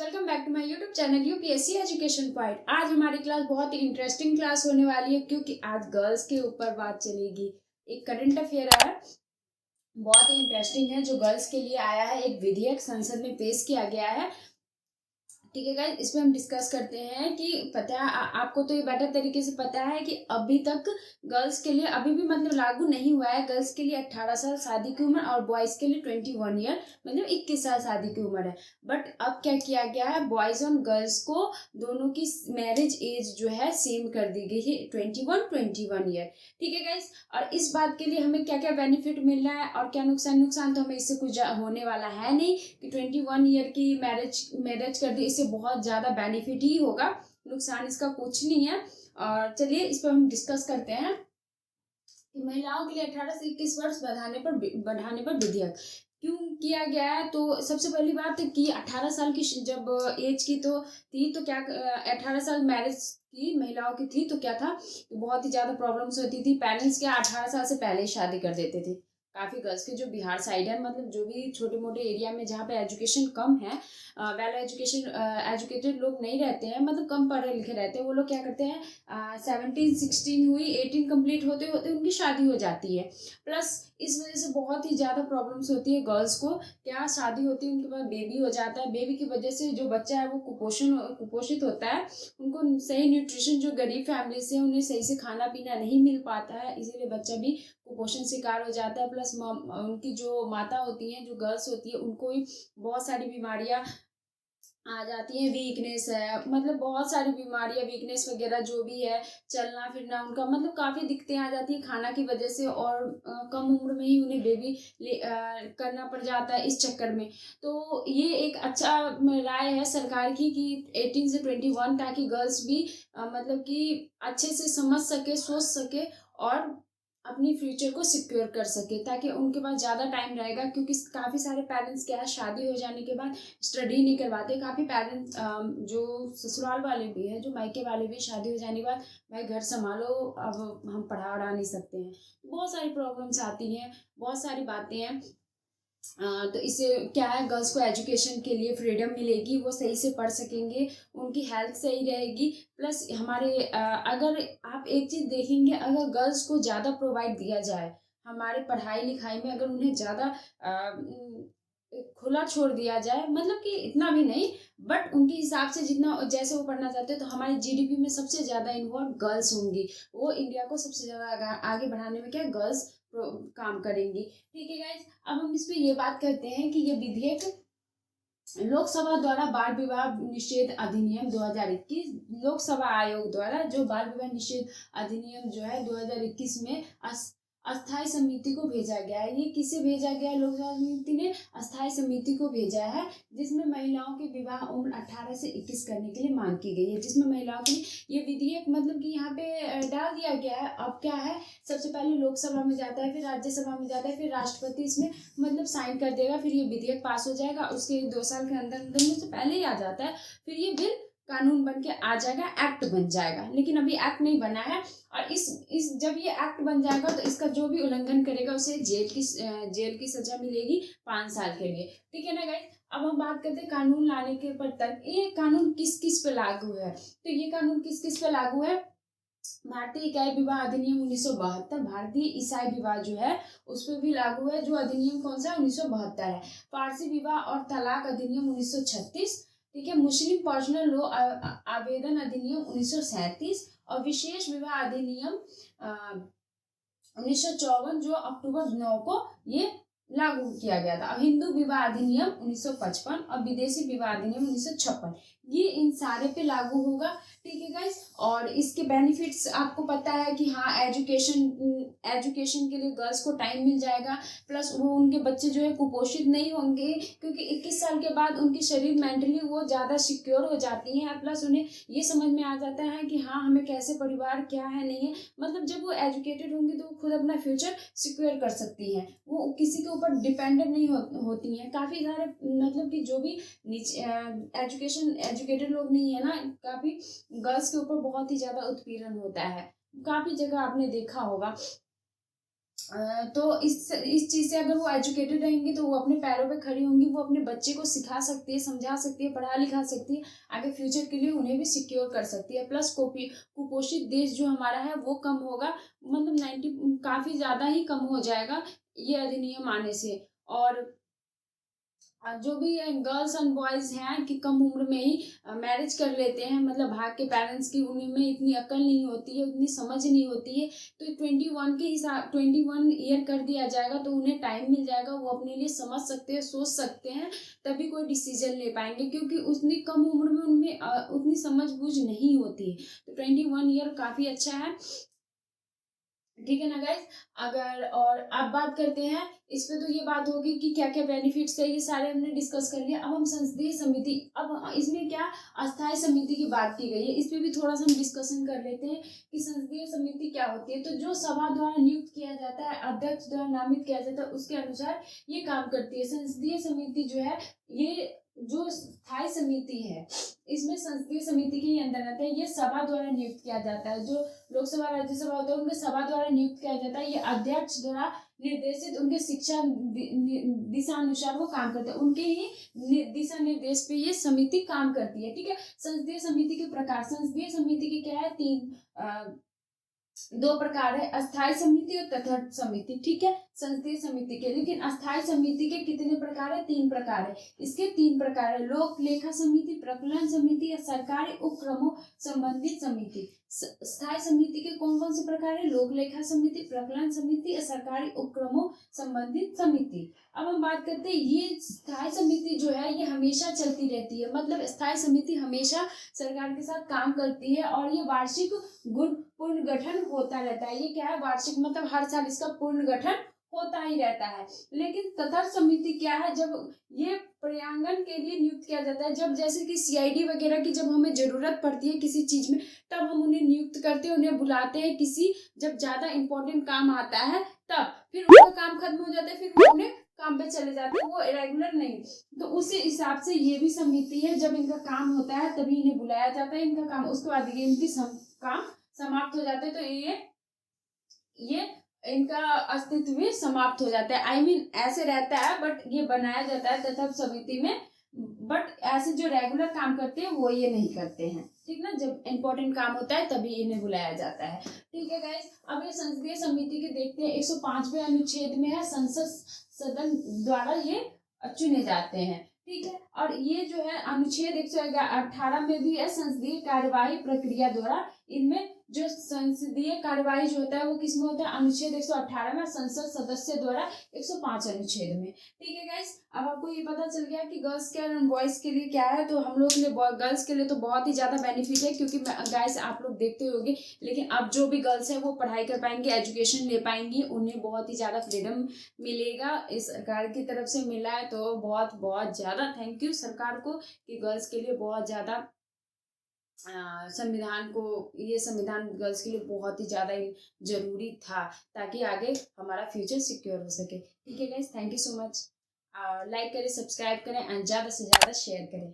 Welcome back to my YouTube channel UPSC education point. आज हमारी class बहुत ही interesting class होने वाली है क्योंकि आज गर्ल्स के ऊपर बात चलेगी। एक करंट अफेयर है, बहुत ही इंटरेस्टिंग है, जो गर्ल्स के लिए आया है। एक विधेयक संसद में पेश किया गया है। ठीक है गाइस, इसमें हम डिस्कस करते हैं कि पता है आपको तो ये बेटर तरीके से पता है कि अभी तक गर्ल्स के लिए अभी भी मतलब लागू नहीं हुआ है। गर्ल्स के लिए 18 साल शादी की उम्र और बॉयज के लिए 21 ईयर मतलब 21 साल शादी की उम्र है। बट अब क्या किया गया है, बॉयज और गर्ल्स को दोनों की मैरिज एज जो है सेम कर दी गई है, 21 ईयर। ठीक है गाइस, और इस बात के लिए हमें क्या क्या बेनिफिट मिल रहा है और क्या नुकसान तो हमें इससे कुछ होने वाला है नहीं कि 21 ईयर की मैरिज कर दी, इससे बहुत ज्यादा बेनिफिट ही होगा, नुकसान इसका कुछ नहीं है। और चलिए इस पर हम डिस्कस करते हैं कि महिलाओं के लिए 18 से 21 वर्ष बढ़ाने पर विधेयक क्यों किया गया है। तो सबसे पहली बात कि 18 साल की जब एज की तो क्या 18 साल मैरिज की महिलाओं की थी तो क्या था, बहुत ही ज्यादा प्रॉब्लम्स होती थी। पेरेंट्स क्या 18 साल से पहले ही शादी कर देते थे। काफी गर्ल्स के जो बिहार साइड है, मतलब जो भी छोटे मोटे एरिया में जहाँ पे एजुकेशन कम है, वेल एजुकेटेड लोग नहीं रहते हैं, मतलब कम पढ़े लिखे रहते हैं, वो लोग क्या करते हैं 17-16 हुई, 18 कंप्लीट होते होते उनकी शादी हो जाती है। प्लस इस वजह से बहुत ही ज़्यादा प्रॉब्लम्स होती है गर्ल्स को। क्या शादी होती है, उनके पास बेबी हो जाता है, बेबी की वजह से जो बच्चा है वो कुपोषित होता है, उनको सही न्यूट्रिशन, जो गरीब फैमिली से उन्हें सही से खाना पीना नहीं मिल पाता है, इसीलिए बच्चा भी कुपोषण शिकार हो जाता है। प्लस उनकी जो माता होती हैं, जो गर्ल्स होती है, उनको भी बहुत सारी बीमारियां आ जाती हैं। वीकनेस है, मतलब बहुत सारी बीमारियां, वीकनेस वगैरह जो भी है, चलना फिरना उनका मतलब काफ़ी दिक्कतें आ जाती है खाना की वजह से, और कम उम्र में ही उन्हें बेबी करना पड़ जाता है इस चक्कर में। तो ये एक अच्छा राय है सरकार की कि 18 से 21, ताकि गर्ल्स भी मतलब कि अच्छे से समझ सके, सोच सके और अपनी फ्यूचर को सिक्योर कर सके, ताकि उनके पास ज़्यादा टाइम रहेगा। क्योंकि काफ़ी सारे पेरेंट्स क्या है, शादी हो जाने के बाद स्टडी नहीं करवाते। काफ़ी पेरेंट्स जो ससुराल वाले भी हैं, जो मायके वाले भी, शादी हो जाने के बाद भाई घर संभालो, अब हम पढ़ा नहीं सकते हैं, बहुत सारी प्रॉब्लम्स आती हैं, बहुत सारी बातें हैं। तो इससे क्या है, गर्ल्स को एजुकेशन के लिए फ्रीडम मिलेगी, वो सही से पढ़ सकेंगे, उनकी हेल्थ सही रहेगी। प्लस हमारे अगर आप एक चीज़ देखेंगे, अगर गर्ल्स को ज़्यादा प्रोवाइड दिया जाए हमारे पढ़ाई लिखाई में, अगर उन्हें ज़्यादा खुला छोड़ दिया जाए, मतलब कि इतना भी नहीं, बट उनके हिसाब से जितना जैसे वो पढ़ना चाहते हैं, तो हमारी जीडीपी में सबसे ज़्यादा इन्वॉल्व गर्ल्स होंगी। वो इंडिया को सबसे ज़्यादा आगे बढ़ाने में क्या गर्ल्स काम करेंगी। ठीक है गाइज, अब हम इस पे ये बात करते हैं कि ये विधेयक लोकसभा द्वारा बाल विवाह निषेध अधिनियम 2021, लोकसभा आयोग द्वारा जो बाल विवाह निषेध अधिनियम जो है 2021 में अस्थायी समिति को भेजा गया है। ये किसे भेजा गया है, लोकसभा समिति ने अस्थायी समिति को भेजा है, जिसमें महिलाओं की विवाह उम्र 18 से 21 करने के लिए मांग की गई है, जिसमें महिलाओं के लिए ये विधेयक मतलब कि यहाँ पे डाल दिया गया है। अब क्या है, सबसे पहले लोकसभा में जाता है, फिर राज्यसभा में जाता है, फिर राष्ट्रपति इसमें मतलब साइन कर देगा, फिर ये विधेयक पास हो जाएगा। उसके 2 साल के अंदर अंदर में से पहले ही आ जाता है, फिर ये बिल कानून बन के आ जाएगा, एक्ट बन जाएगा। लेकिन अभी एक्ट नहीं बना है, और इस जब ये एक्ट बन जाएगा तो इसका जो भी उल्लंघन करेगा उसे जेल की सजा मिलेगी 5 साल के लिए। ठीक है ना गाइस, अब हम बात करते हैं कानून लाने के पर तक ये कानून किस किस पे लागू है। तो ये कानून किस किस पे लागू है, भारतीय इकाई विवाह अधिनियम 1972, भारतीय ईसाई विवाह जो है उस पर भी लागू है, जो अधिनियम कौन सा है, 1972 है। फारसी विवाह और तलाक अधिनियम 1936, ठीक है। मुस्लिम पर्सनल लॉ आवेदन अधिनियम 1937, और विशेष विवाह अधिनियम 1954 जो अक्टूबर 9 को ये लागू किया गया था। अब हिंदू विवाह अधिनियम 1955 और विदेशी विवाह अधिनियम 1956, ये इन सारे पे लागू होगा। ठीक है गाइस, और इसके बेनिफिट्स आपको पता है कि हाँ, एजुकेशन के लिए गर्ल्स को टाइम मिल जाएगा, प्लस वो उनके बच्चे जो है कुपोषित नहीं होंगे, क्योंकि 21 साल के बाद उनकी शरीर मेंटली वो ज़्यादा सिक्योर हो जाती हैं, प्लस उन्हें ये समझ में आ जाता है कि हाँ, हमें कैसे परिवार क्या है नहीं है, मतलब जब वो एजुकेटेड होंगी तो वो खुद अपना फ्यूचर सिक्योर कर सकती हैं, वो किसी के ऊपर डिपेंडेंट नहीं होती हैं। काफ़ी सारे मतलब कि जो भी एजुकेटेड लोग नहीं है ना, काफ़ी गर्ल्स के ऊपर बहुत ही ज़्यादा उत्पीड़न होता है, काफ़ी जगह आपने देखा होगा। तो इस चीज़ से अगर वो एजुकेटेड रहेंगी तो वो अपने पैरों पे खड़ी होंगी, वो अपने बच्चे को सिखा सकती है, समझा सकती है, पढ़ा लिखा सकती है, आगे फ्यूचर के लिए उन्हें भी सिक्योर कर सकती है। प्लस कुपोषित देश जो हमारा है वो कम होगा, मतलब 90 काफ़ी ज़्यादा ही कम हो जाएगा ये अधिनियम आने से। और जो भी गर्ल्स एंड बॉयज़ हैं कि कम उम्र में ही मैरिज कर लेते हैं, मतलब भाग के पेरेंट्स की, उनमें इतनी अक्ल नहीं होती है, उतनी समझ नहीं होती है, तो 21 के हिसाब 21 ईयर कर दिया जाएगा तो उन्हें टाइम मिल जाएगा, वो अपने लिए समझ सकते हैं, सोच सकते हैं, तभी कोई डिसीजन ले पाएंगे, क्योंकि उतनी कम उम्र में उनमें उतनी समझ बूझ नहीं होती है। तो 21 ईयर काफ़ी अच्छा है, ठीक है ना गाइज। अगर और अब बात करते हैं इस पे, तो ये बात होगी कि क्या क्या बेनिफिट्स है, ये सारे हमने डिस्कस कर लिया। अब हम संसदीय समिति, अब इसमें क्या अस्थायी समिति की बात की गई है, इस पे भी थोड़ा सा हम डिस्कशन कर लेते हैं कि संसदीय समिति क्या होती है। तो जो सभा द्वारा नियुक्त किया जाता है, अध्यक्ष द्वारा नामित किया जाता है, उसके अनुसार ये काम करती है। संसदीय समिति जो है, ये जो स्थायी समिति है, इसमें संसदीय समिति के ही अंदर आते हैं। ये सभा द्वारा नियुक्त किया जाता है, जो लोकसभा राज्यसभा होता है उनके सभा द्वारा नियुक्त किया जाता है। ये अध्यक्ष द्वारा निर्देशित, उनके शिक्षा दिशा अनुसार वो काम करते हैं, उनके ही दिशा निर्देश पे ये समिति काम करती है, ठीक है। संसदीय समिति के प्रकार, संसदीय समिति के क्या है, दो प्रकार है, अस्थायी समिति और तटस्थ समिति, ठीक है, संसदीय समिति के। लेकिन अस्थायी समिति के कितने प्रकार है? 3 प्रकार है। इसके 3 प्रकार है, लोक लेखा समिति, प्रकलन समिति या सरकारी उपक्रमों संबंधित समिति। स्थायी समिति के कौन कौन से प्रकार है? लोक लेखा समिति, प्रकलन समिति या सरकारी उपक्रमों संबंधित समिति। अब हम बात करते हैं, ये स्थायी समिति जो है ये हमेशा चलती रहती है, मतलब स्थायी समिति हमेशा सरकार के साथ काम करती है, और ये वार्षिक पुनर्गठन होता रहता है। ये क्या है? वार्षिक, मतलब हर साल इसका पुनर्गठन होता ही रहता है। लेकिन तटस्थ समिति क्या है? जब ये पर्यावरण के लिए नियुक्त किया जाता है, जब जैसे कि सीआईडी वगैरह की जब हमें जरूरत पड़ती है किसी चीज में, तब हम उन्हें नियुक्त करते हैं, उन्हें बुलाते हैं, किसी जब ज्यादा इंपॉर्टेंट काम आता है तब, फिर उनका काम खत्म हो जाता है, फिर वो अपने काम पे चले जाते हैं, वो रेगुलर नहीं। तो उसी हिसाब से ये भी समिति है, जब इनका काम होता है तभी इन्हें बुलाया जाता है, इनका काम, उसके बाद ये इनकी काम समाप्त हो जाते हैं, तो ये इनका अस्तित्व भी समाप्त हो जाता है। I mean, ऐसे रहता है, बट ये बनाया जाता है तटस्थ समिति में, बट ऐसे जो रेगुलर काम करते हैं वो ये नहीं करते हैं, ठीक ना। जब इम्पोर्टेंट काम होता है तभी इन्हें बुलाया जाता है, ठीक है गाइस। अब ये संसदीय समिति के देखते हैं, 105वें अनुच्छेद में है, संसद सदन द्वारा ये चुने जाते हैं, ठीक है। और ये जो है अनुच्छेद 118 में भी है, संसदीय कार्यवाही प्रक्रिया द्वारा। इनमें जो संसदीय कार्यवाही जो होता है वो किसमें होता है? अनुच्छेद 118 में, संसद सदस्य द्वारा 105 अनुच्छेद में, ठीक है गाइस। अब आपको ये पता चल गया कि गर्ल्स के और बॉयज के लिए क्या है। तो हम लोग के लिए, गर्ल्स के लिए तो बहुत ही ज्यादा बेनिफिट है, क्योंकि गाइस आप लोग देखते होंगे, लेकिन अब जो भी गर्ल्स है वो पढ़ाई कर पाएंगी, एजुकेशन ले पाएंगी, उन्हें बहुत ही ज्यादा फ्रीडम मिलेगा, इस सरकार की तरफ से मिला है। तो बहुत बहुत ज्यादा थैंक यू सरकार को कि गर्ल्स के लिए बहुत ज्यादा संविधान को, ये संविधान गर्ल्स के लिए बहुत ही ज़्यादा जरूरी था, ताकि आगे हमारा फ्यूचर सिक्योर हो सके, ठीक है guys. Thank you so much. Like करें, सब्सक्राइब करें एंड ज़्यादा से ज़्यादा शेयर करें।